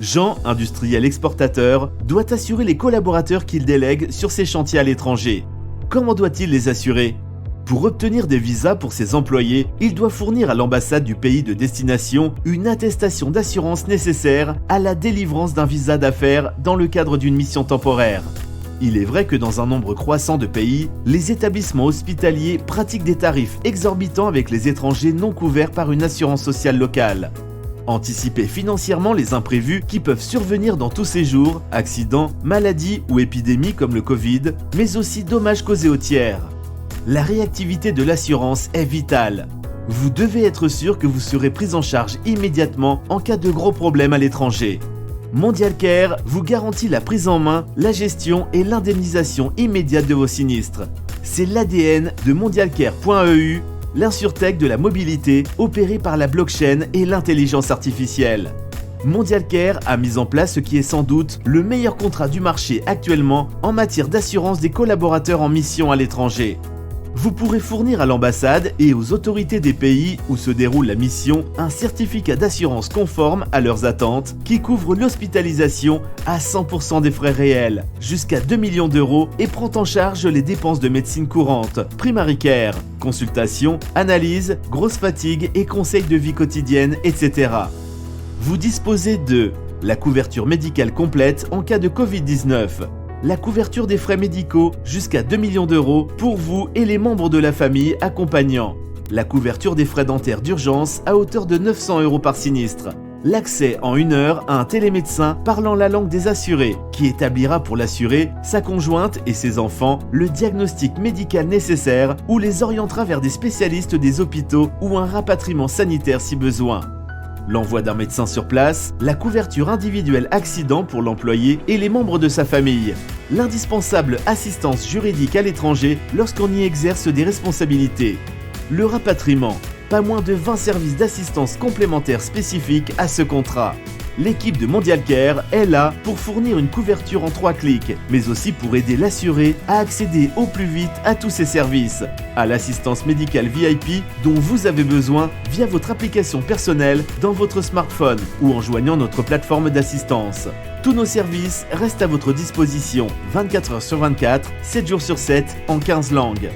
Jean, industriel exportateur, doit assurer les collaborateurs qu'il délègue sur ses chantiers à l'étranger. Comment doit-il les assurer ? Pour obtenir des visas pour ses employés, il doit fournir à l'ambassade du pays de destination une attestation d'assurance nécessaire à la délivrance d'un visa d'affaires dans le cadre d'une mission temporaire. Il est vrai que dans un nombre croissant de pays, les établissements hospitaliers pratiquent des tarifs exorbitants avec les étrangers non couverts par une assurance sociale locale. Anticipez financièrement les imprévus qui peuvent survenir dans tous ces jours, accidents, maladies ou épidémies comme le Covid, mais aussi dommages causés aux tiers. La réactivité de l'assurance est vitale. Vous devez être sûr que vous serez pris en charge immédiatement en cas de gros problèmes à l'étranger. MondialCare vous garantit la prise en main, la gestion et l'indemnisation immédiate de vos sinistres. C'est l'ADN de MondialCare.eu, l'insurtech de la mobilité opérée par la blockchain et l'intelligence artificielle. MondialCare a mis en place ce qui est sans doute le meilleur contrat du marché actuellement en matière d'assurance des collaborateurs en mission à l'étranger. Vous pourrez fournir à l'ambassade et aux autorités des pays où se déroule la mission un certificat d'assurance conforme à leurs attentes qui couvre l'hospitalisation à 100% des frais réels, jusqu'à 2 millions d'euros et prend en charge les dépenses de médecine courante, primary care, consultation, analyse, grosse fatigue et conseils de vie quotidienne, etc. Vous disposez de la couverture médicale complète en cas de Covid-19, la couverture des frais médicaux jusqu'à 2 millions d'euros pour vous et les membres de la famille accompagnants, la couverture des frais dentaires d'urgence à hauteur de 900 euros par sinistre, l'accès en 1 heure à un télémédecin parlant la langue des assurés qui établira pour l'assuré, sa conjointe et ses enfants le diagnostic médical nécessaire ou les orientera vers des spécialistes des hôpitaux ou un rapatriement sanitaire si besoin. L'envoi d'un médecin sur place, la couverture individuelle accident pour l'employé et les membres de sa famille, l'indispensable assistance juridique à l'étranger lorsqu'on y exerce des responsabilités, le rapatriement, pas moins de 20 services d'assistance complémentaires spécifiques à ce contrat. L'équipe de MondialCare est là pour fournir une couverture en 3 clics, mais aussi pour aider l'assuré à accéder au plus vite à tous ses services, à l'assistance médicale VIP dont vous avez besoin via votre application personnelle dans votre smartphone ou en joignant notre plateforme d'assistance. Tous nos services restent à votre disposition 24 heures sur 24, 7 jours sur 7, en 15 langues.